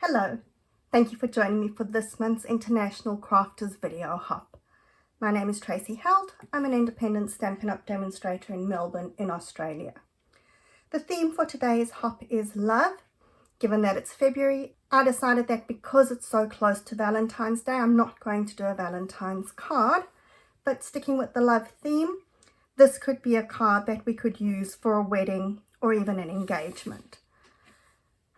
Hello, thank you for joining me for this month's International Crafters Video Hop. My name is Tracy Held. I'm an independent Stampin' Up! Demonstrator in Melbourne in Australia. The theme for today's hop is love. Given that it's February, I decided that because it's so close to Valentine's Day, I'm not going to do a Valentine's card, but sticking with the love theme, this could be a card that we could use for a wedding or even an engagement.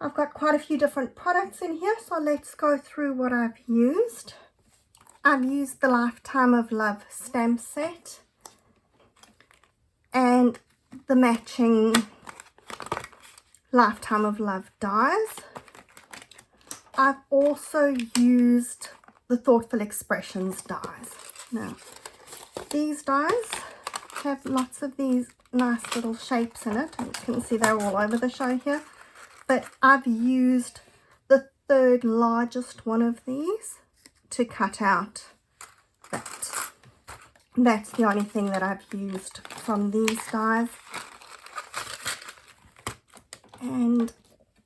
I've got quite a few different products in here, so let's go through what I've used. I've used the Lifetime of Love stamp set and the matching Lifetime of Love dies. I've also used the Thoughtful Expressions dies. Now, these dies have lots of these nice little shapes in it. You can see they're all over the show here. But I've used the third largest one of these to cut out that. That's the only thing that I've used from these dies. And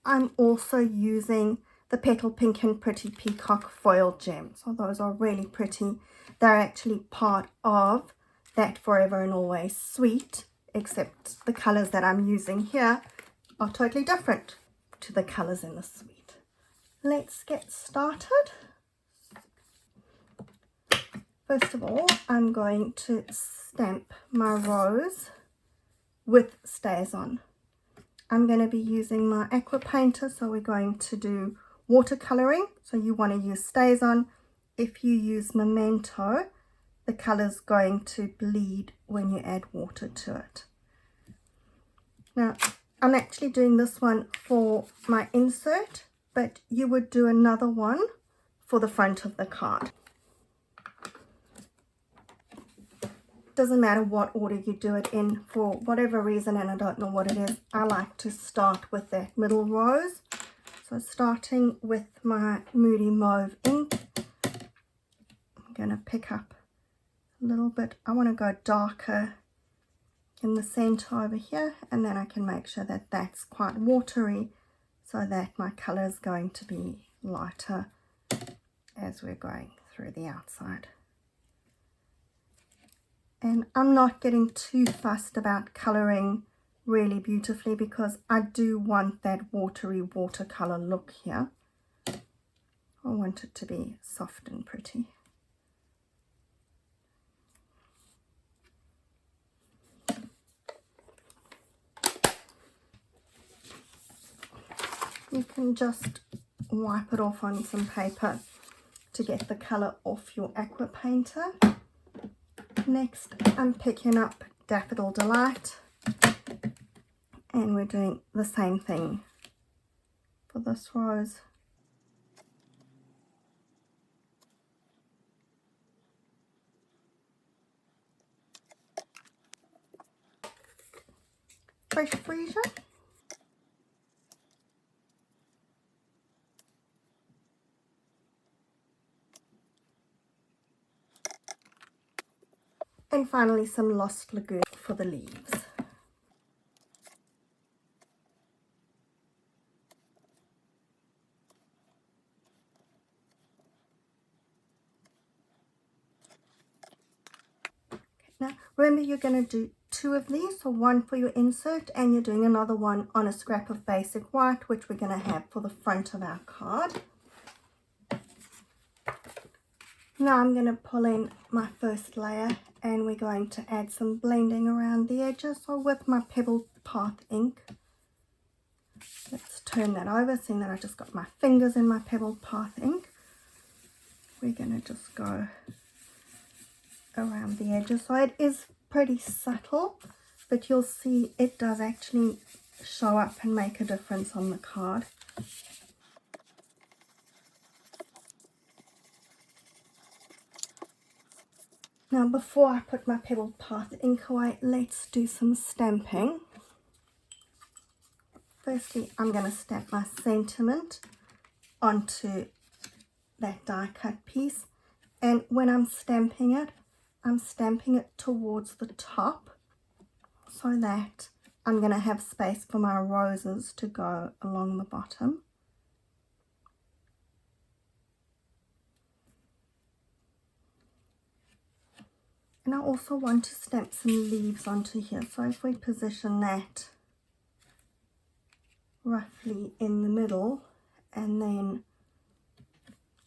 I'm also using the Petal Pink and Pretty Peacock foil gems. So those are really pretty. They're actually part of that Forever and Always suite, except the colors that I'm using here are totally different to the colors in the suite. Let's get started. First of all, I'm going to stamp my rose with StazOn. I'm going to be using my aqua painter, so we're going to do watercoloring. So you want to use StazOn. If you use Memento, the color's going to bleed when you add water to it. Now, I'm actually doing this one for my insert, but you would do another one for the front of the card. Doesn't matter what order you do it in, for whatever reason, and I don't know what it is, I like to start with that middle rose. So starting with my Moody Mauve ink, I'm going to pick up a little bit. I want to go darker in the center over here, and then I can make sure that that's quite watery so that my color is going to be lighter as we're going through the outside. And I'm not getting too fussed about coloring really beautifully because I do want that watery watercolor look here. I want it to be soft and pretty. You can just wipe it off on some paper to get the colour off your aqua painter. Next, I'm picking up Daffodil Delight, and we're doing the same thing for this rose. Fresh Freesia. And finally some Lost Lagoon for the leaves. Now remember, you're going to do two of these, so one for your insert, and you're doing another one on a scrap of basic white, which we're going to have for the front of our card. Now I'm going to pull in my first layer, and we're going to add some blending around the edges. So with my Pebble Path ink, let's turn that over, seeing that I just got my fingers in my Pebble Path ink. We're going to just go around the edges. So it is pretty subtle, but you'll see it does actually show up and make a difference on the card. Now before I put my Pebble Path ink away, let's do some stamping. Firstly, I'm going to stamp my sentiment onto that die cut piece, and when I'm stamping it towards the top so that I'm going to have space for my roses to go along the bottom. And I also want to stamp some leaves onto here. So if we position that roughly in the middle, and then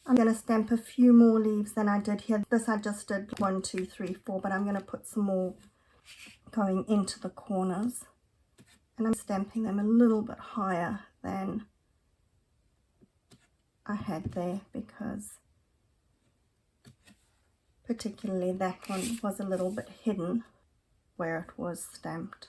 I'm going to stamp a few more leaves than I did here. This I just did 1, 2, 3, 4, but I'm going to put some more going into the corners. And I'm stamping them a little bit higher than I had there, because particularly that one was a little bit hidden where it was stamped.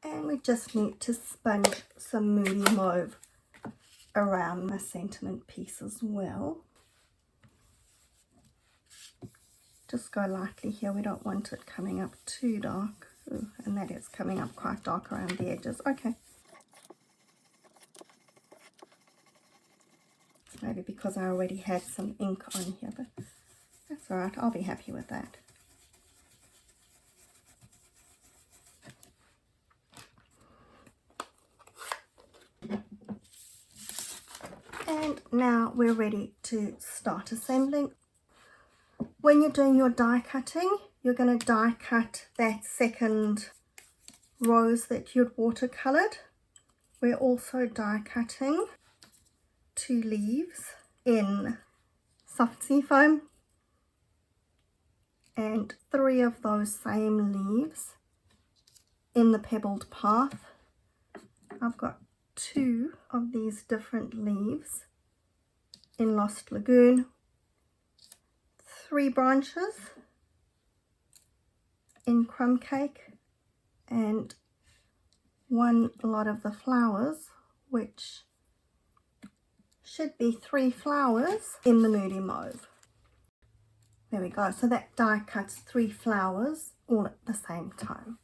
And we just need to sponge some Moody Mauve around my sentiment piece as well. Just go lightly here, we don't want it coming up too dark. Ooh, and that is coming up quite dark around the edges. Okay. It's maybe because I already had some ink on here, but that's alright, I'll be happy with that. And now we're ready to start assembling. When you're doing your die cutting, you're going to die cut that second rose that you'd watercolored. We're also die cutting 2 leaves in soft sea foam, and 3 of those same leaves in the Pebbled Path. I've got 2 of these different leaves in Lost Lagoon, 3 branches in Crumb Cake, and 1 lot of the flowers, which should be 3 flowers in the Moody Mauve. There we go. So that die cuts 3 flowers all at the same time.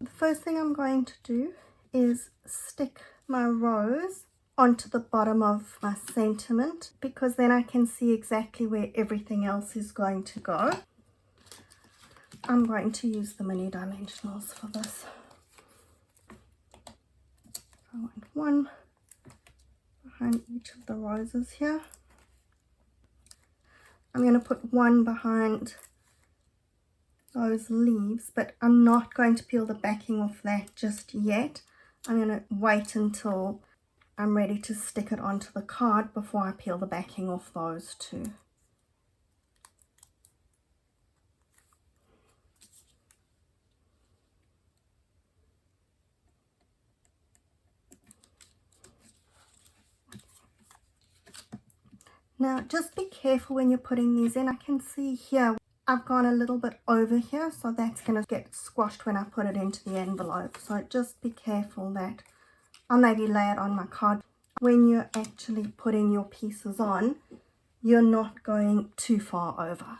The first thing I'm going to do is stick my rose onto the bottom of my sentiment, because then I can see exactly where everything else is going to go. I'm going to use the mini dimensionals for this. I want 1 behind each of the roses here. I'm going to put 1 behind those leaves, but I'm not going to peel the backing off that just yet. I'm going to wait until I'm ready to stick it onto the card before I peel the backing off those 2. Now just be careful when you're putting these in. I can see here I've gone a little bit over here, so that's going to get squashed when I put it into the envelope. So just be careful that I'll maybe lay it on my card. When you're actually putting your pieces on, you're not going too far over.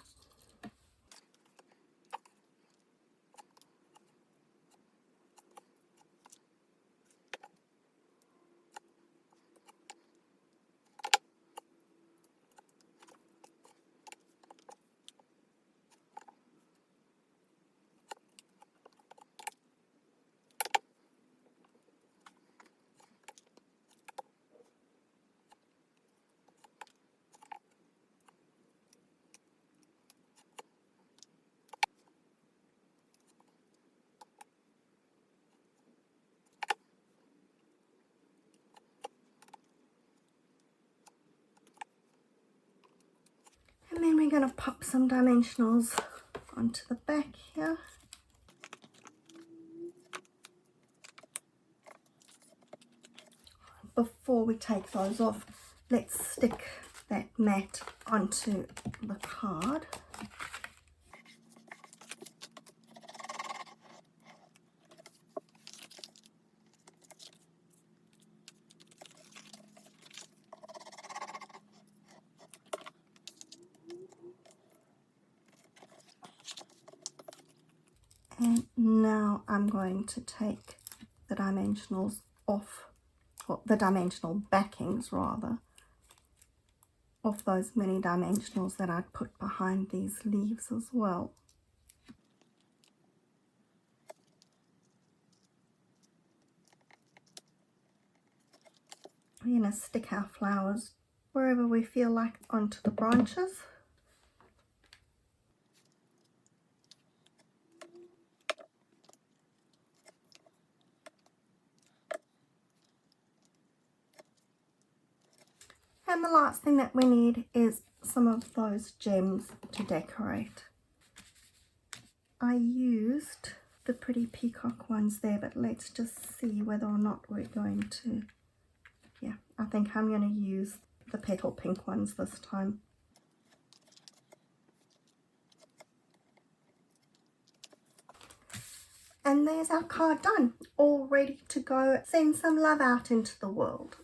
And then we're going to pop some dimensionals onto the back here. Before we take those off, let's stick that mat onto the card. And now I'm going to take the dimensionals off, or the dimensional backings rather, off those mini dimensionals that I'd put behind these leaves as well. going to stick our flowers wherever we feel like onto the branches. And the last thing that we need is some of those gems to decorate. I used the pretty peacock ones there, but let's just see whether or not we're going to, yeah, I think I'm going to use the petal pink ones this time. And there's our card done, all ready to go send some love out into the world.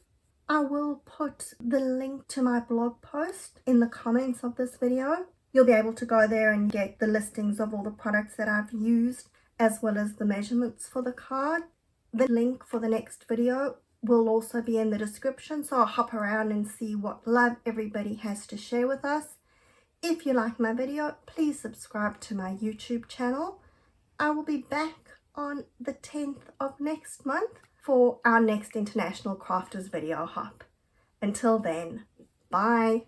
I will put the link to my blog post in the comments of this video. You'll be able to go there and get the listings of all the products that I've used, as well as the measurements for the card. The link for the next video will also be in the description, so I'll hop around and see what love everybody has to share with us. If you like my video, please subscribe to my YouTube channel. I will be back on the 10th of next month for our next International Crafters video hop. Until then, bye!